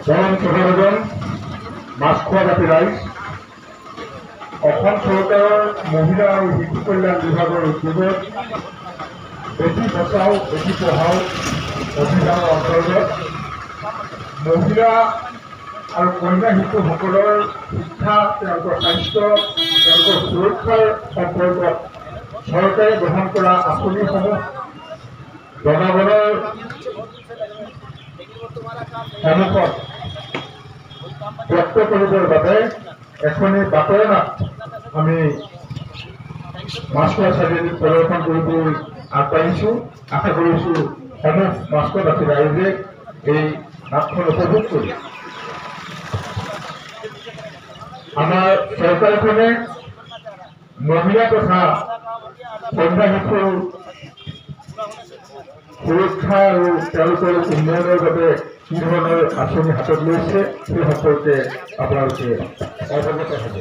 জনসাধাৰণ মাছখোৱা জাতি ৰাইজ অসম চৰকাৰৰ মহিলা আৰু শিশু কল্যাণ বিভাগৰ উদ্যোগত বেটি বচাও বেটি পঢ়াও অভিযানৰ অন্তৰ্গত মহিলা আৰু কন্যা শিশুসকলৰ শিক্ষা তেওঁলোকৰ স্বাস্থ্য তেওঁলোকৰ সুৰক্ষাৰ সম্পৰ্কত চৰকাৰে গ্ৰহণ কৰা আঁচনিসমূহ জনগণৰ সন্মুখত ব্যক্ত কৰিবৰ বাবে এখনি বাতৰনাট আমি মাছখোৱা চাৰিআলিত প্ৰদৰ্শন কৰিবলৈ আগবাঢ়িছোঁ। আশা কৰিছোঁ সমূহ মাছখোৱা জাতি ৰাইজে এই নাটখন উপভোগ কৰি আমাৰ চৰকাৰখনে মহিলা তথা কন্যা শিশুৰ সুৰক্ষা আৰু তেওঁলোকৰ উন্নয়নৰ বাবে কি ধৰণৰ আঁচনি হাতত লৈছে সেই সম্পৰ্কে আপোনালোকে অৱগত হ'ব।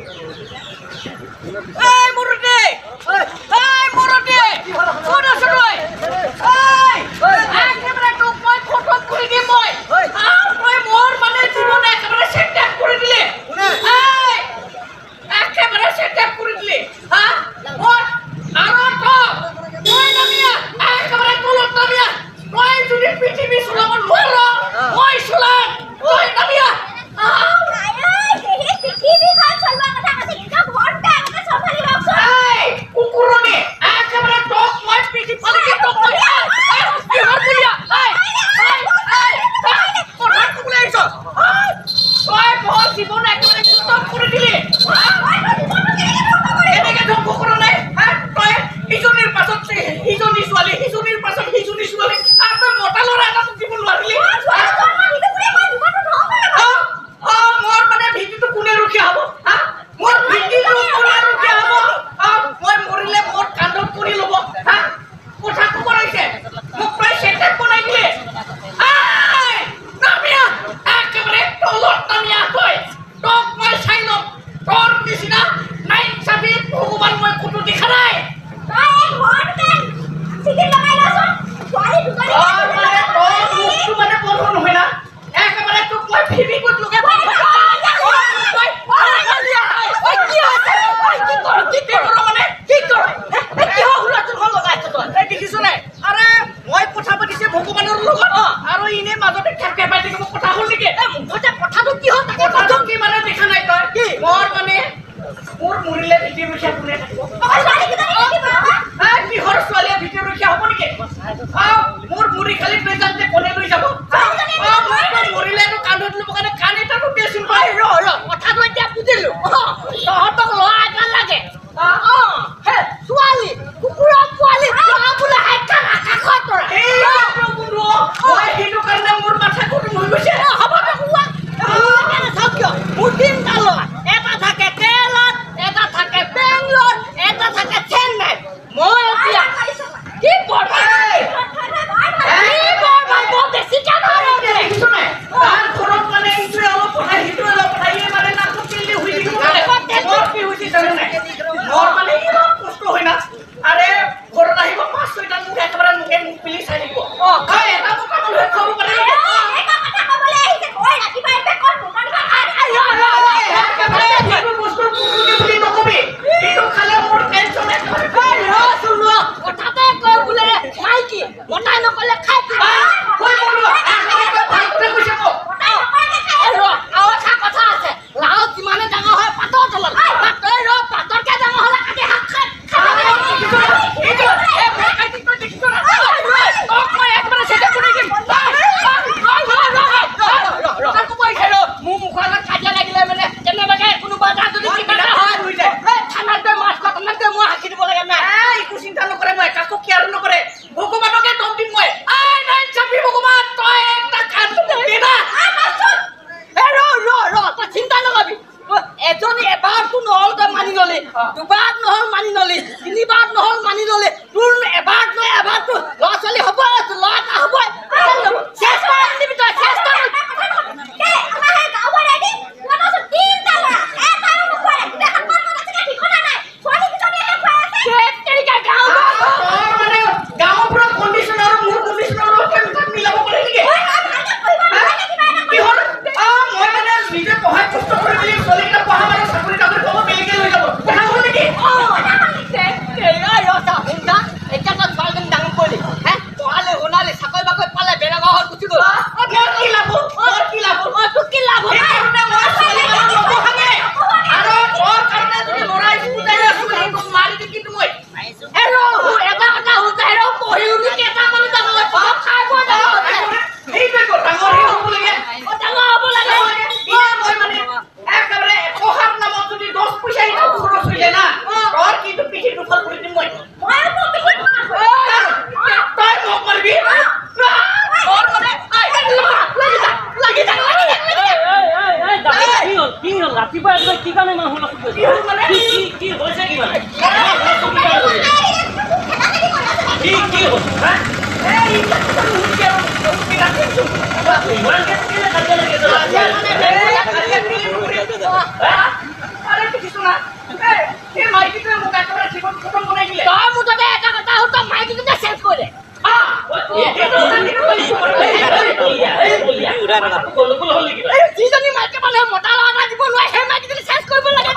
কি কাৰণে মানুহ লগ কৰিছে মানে কি হৈছে কি মানে কি হৈছে হা এই ইমান কেনে কাজিয়া লাগিছে আরে কিছু না এই মাইকিটোৱে মোক একেবাৰে জীৱন খতম বনাই দিলে তই মোক তবে এটা কথা হ'ল তই মাইকিটোতে চেঞ্জ কৰি দে যিজনী মাইকী মানুহে মতা ল'ৰা দিব নোৱাৰে সেই মাইকীজনী চেঞ্জ কৰিব লাগে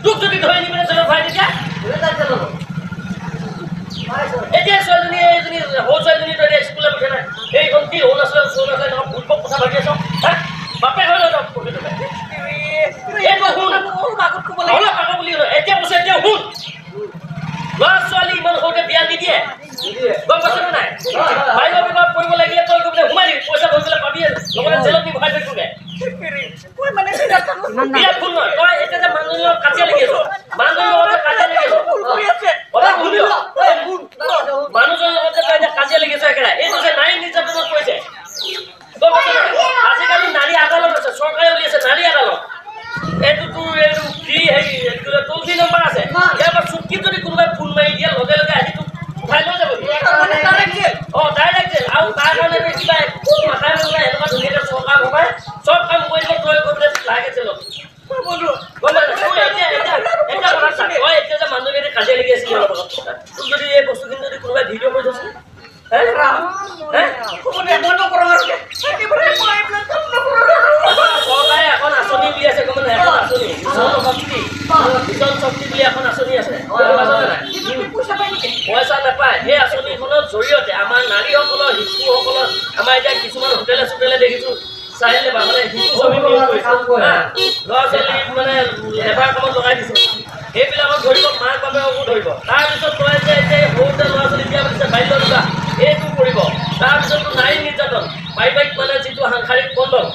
তোক যদি ধৰি বাইকৰ বিভাগ কৰিব লাগিলে তই গৈ পেলাই সোমাই দিবি পইচা ভৰিবলৈ পাবি লগতে জেলত নি ভৰাই থৈছোগে মই মানে বিৰাট বিৰাট ভুল নহয় তই এতিয়া যে মানুহজনীৰ লগত কাজিয়া লাগি আছ মানুহজনীৰ লগত কাজিয়া লাগি আছ ভুল কৰি আছে মানুহজনীৰ লগত তই এতিয়া কাজিয়া লাগি আছ একেবাৰে এইটো যে নাৰী নিৰ্যাতনত পৰিছে আজিকালি নাৰী আদালত আছে চৰকাৰে উলিয়াইছে নাৰী আদালত এইটো তোৰ এইটো কি হেৰি টোল ফ্ৰী নম্বৰ আছে ইয়াৰ পৰা চুক্তিত যদি কোনোবাই ফোন মাৰি দিয়ে লগে লগে আহি তোক উঠাই লৈ যাব ডাইৰেক্ট জেল আৰু তাৰ কাৰণে কিবা মাথাই নলগাই এনেকুৱা ধুনীয়াকৈ চৰকাৰ ভবাই চব কাম কৰিব তই কৰি পেলাই লাহেকৈ জেলত এতিয়া যে মানুহজনী এতিয়া কাজিয়া লাগি আছিল তোক যদি এই বস্তুখিনি যদি কোনোবাই ভিডিঅ' কৰি থৈছে চৰকাৰে এখন আঁচনি বুলি আছে গম নাই এখন আঁচনি মিছন শক্তি বুলি এখন আঁচনি আছে পইচা নাপায় সেই আঁচনিখনৰ জৰিয়তে আমাৰ নাৰীসকলৰ শিশুসকলৰ আমাৰ এতিয়া কিছুমান হোটেলে চোটেলে দেখিছো চাইল্ড লেবাৰ মানে শিশু শ্ৰমিক ল'ৰা ছোৱালী মানে লেবাৰ কামত লগাই দিছে সেইবিলাকক ধৰিব মাক বাপেককো ধৰিব তাৰপিছত কয় যে সৰুতে ল'ৰা ছোৱালী বিয়া পাতিছে বাল্য বিবাহ এইটো কৰিব তাৰপিছত নাৰী নিৰ্যাতন পাৰিবাৰিক মানে যিটো সাংসাৰিক বন্ধন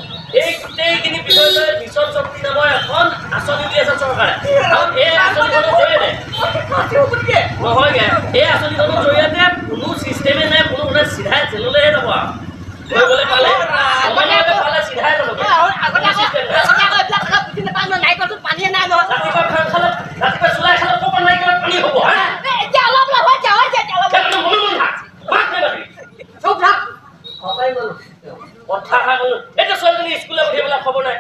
এই গোটেইখিনি বিষয় লৈ মিছন শক্তি নামৰ এখন আঁচনি উলিয়াইছে চৰকাৰে আৰু এই আঁচনিখনৰ জৰিয়তে নহয়গে এই আঁচনিখনৰ জৰিয়তে কোনো চিষ্টেমে নাই কোনো মানে চিধাই জেললৈহে যাব আৰু কৰিবলৈ পালে সময়লৈকে পালে চিধাই যাব ৰাতিপুৱা চুলাই খালে ক'ৰ পৰা নাৰিকলত পানী হ'ব কথা এতিয়া ছোৱালীজনী স্কুললৈ পঠিয়াবলৈ খবৰ নাই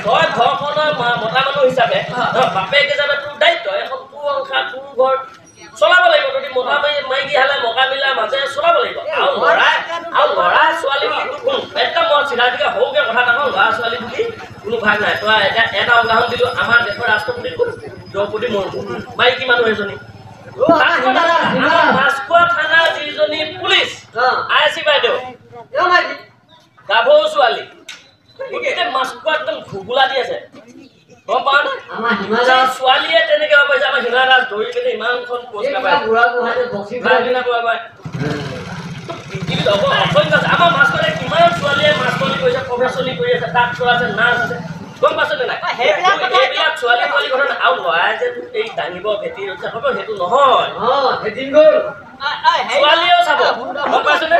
তই ঘৰখনৰ মতা মানুহ হিচাপে বাপেক হিচাপে তোৰ দায়িত্ব এখন তোৰ সংসাৰ তোৰ ঘৰ চলাব লাগিব যদি মতা মাইকী হালে মকা মিলাৰ মাজেৰে চলাব লাগিব আৰু ল'ৰা ছোৱালী বুলি কোনো একদম মই চিধা চিধা সৰুকে কথা এটা কওঁ ল'ৰা ছোৱালী বুলি কোনো ভাগ নাই তই এটা উদাহৰণ দিলো আমাৰ দেশৰ ৰাষ্ট্ৰপতি কোন দ্ৰৌপদী মুৰ্মু মাইকী মানুহ এজনী মাছখোৱা থানাৰ যিজনী পুলিচ IC বাইদেউ গাভৰু ছোৱালী গোটেই মাছখোৱা একদম ঘুগুলা দি আছে গম পাওঁ ছোৱালীয়ে তেনেকে পাইছে আমাৰ হিমা দাস দৌৰি পেলাই ইমানখন পুৰস্কাৰ পায় আমাৰ মাছখোৱাতে কিমান ছোৱালীয়ে মাছখোৱালি কৰিছে প্ৰফেচনী কৰি আছে ডাক্তৰ আছে নাৰ্ছ আছে গম পাইছনে নাই সেইবিলাক ছোৱালী ছোৱালী ঘটনা আৰু ল'ৰাই যে এই দাঙিব ভেটি ৰক্ষা হ'ব সেইটো নহয় ছোৱালীয়েও চাব গম পাইছনে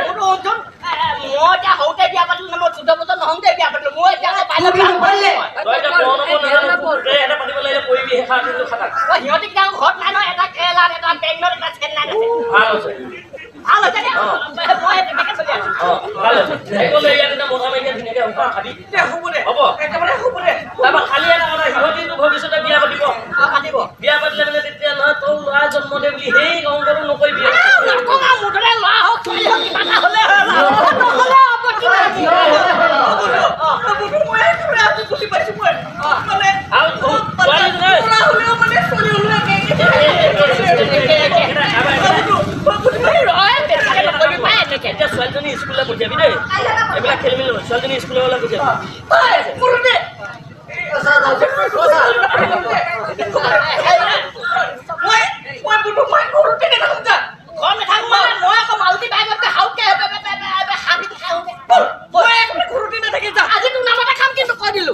মই এতিয়া সৰুতে বিয়া পাতিলো মই 14 বছৰ নহওঁতে বিয়া পাতিলো মই এতিয়া এটা পাতিব লাগিলে পৰিবি শেষা কিন্তু খাটাক সিহঁতি ঘৰত নাই নহয় এটা কেৰেলাত এটা বেংগলত এটা চেন্নাইত আছে ভাল হৈছে ভাল হৈছে মই তেনেকে চলি আছো ভাল হৈছে একলে ইয়াত এটা মজা মাৰিকে ধুনীয়াকে খাবি হ'ব একেবাৰে হ'ব দে তাৰপৰা খালি এটা কথা সিহঁতিতো ভৱিষ্যতে বিয়া পাতিব বিয়া পাতিলে মানে তেতিয়া নহয় তোৰ ল'ৰা জন্ম দে বুলি সেই অংকটো নকৰিবি মুঠতে ল'ৰা হওক ছোৱালী হওক কিবা এটা হ'লে এতিয়া ছোৱালীজনী স্কুললৈ পঠিয়াবি দেই এইবিলাক খেলি মেলি ছোৱালীজনী স্কুললৈ পঠিয়াবি আজি তোৰ নামতে খাম কিন্তু কৈ দিলো